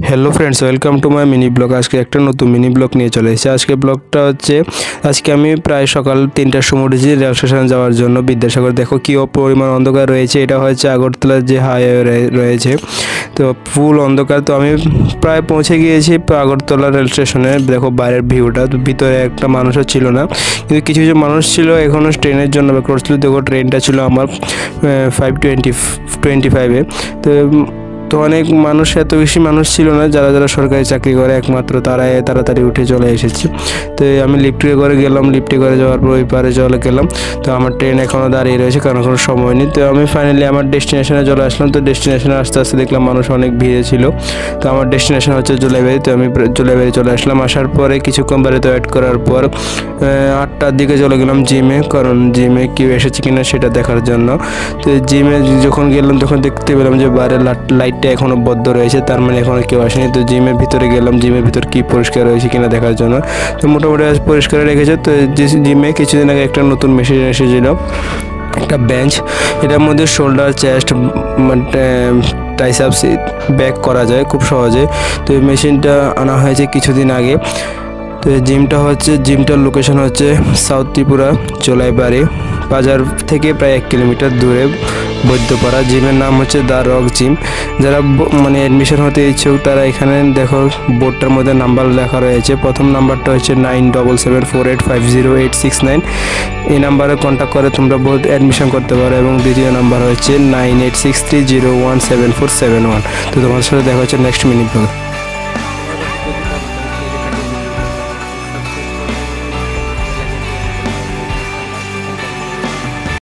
Hello friends, welcome to my mini blog. আজকে একটা নতুন মিনি ব্লগ নিয়ে চলে এসেছি। আজকে ব্লগটা হচ্ছে আজকে আমি প্রায় সকাল 3টার সময় উঠেছি রেল স্টেশনে যাওয়ার জন্য বিদ্যাসাগর। দেখো কী পরিমাণ অন্ধকার রয়েছে। এটা হচ্ছে আগরতলার যে হাইওয়ে রয়েছে, তো ফুল অন্ধকার। তো আমি প্রায় পৌঁছে গিয়েছি আগরতলা রেল স্টেশনে। দেখো বাইরের ভিউটা, তো ভিতরে একটা মানুষও ছিল না, কিন্তু কিছু কিছু মানুষ ছিল এখনও ট্রেনের জন্য অপেক্ষা করছিল। দেখো ট্রেনটা ছিল আমার 5:25-এ। তো অনেক মানুষ, এত বেশি মানুষ ছিল না। যারা যারা সরকারি চাকরি করে একমাত্র তারাই তাড়াতাড়ি উঠে চলে এসেছি। তো আমি লিফটে করে গেলাম, লিফটে করে যাওয়ার পর ওই পারে চলে গেলাম। তো আমার ট্রেন এখনও দাঁড়িয়ে রয়েছে, কারণ কোনো সময় নেই। তো আমি ফাইনালি আমার ডেস্টিনেশনে চলে আসলাম। তো ডেস্টিনেশনে আস্তে আস্তে দেখলাম মানুষ অনেক ভিড়ে ছিল। তো আমার ডেস্টিনেশন হচ্ছে জুলাইবাড়ি। তো আমি জুলাইবাড়ি চলে আসলাম। আসার পরে কিছুক্ষণ বাড়িতে ওয়েট করার পর 8টার দিকে চলে গেলাম জিমে, কারণ জিমে কেউ এসেছে কিনা সেটা দেখার জন্য। তো জিমে যখন গেলাম তখন দেখতে পেলাম যে বাইরে লাইটটা এখনও বদ্ধ রয়েছে, তার মানে এখনও কেউ আসেনি। তো জিমের ভিতরে গেলাম, জিমের ভিতর কি পরিষ্কার রয়েছে কিনা দেখার জন্য। তো মোটামুটি পরিষ্কার রেখেছে। তো জিমে কিছুদিন আগে একটা নতুন মেশিন এসেছিল, একটা বেঞ্চ। এটার মধ্যে শোল্ডার, চেস্ট, ট্রাইসেপস ব্যাক করা যায় খুব সহজে। তো এই মেশিনটা আনা হয়েছে কিছুদিন আগে। তো জিমটার লোকেশন হচ্ছে সাউথ ত্রিপুরা জোলাইবাড়ি বাজার থেকে প্রায় 1 কিলোমিটার দূরে বৈদ্যপাড়া। জিমের নাম হচ্ছে দ্য রক জিম। যারা অ্যাডমিশন হতে ইচ্ছুক তারা এখানে দেখো বোর্ডটার মধ্যে নাম্বার লেখা রয়েছে। প্রথম নাম্বারটা হচ্ছে 9774850869। এই নাম্বারে কন্ট্যাক্ট করে তোমরা অ্যাডমিশন করতে পারো। এবং দ্বিতীয় নাম্বার হচ্ছে 9863017471। তো তোমার সাথে দেখা হচ্ছে নেক্সট মিনি ব্লগে।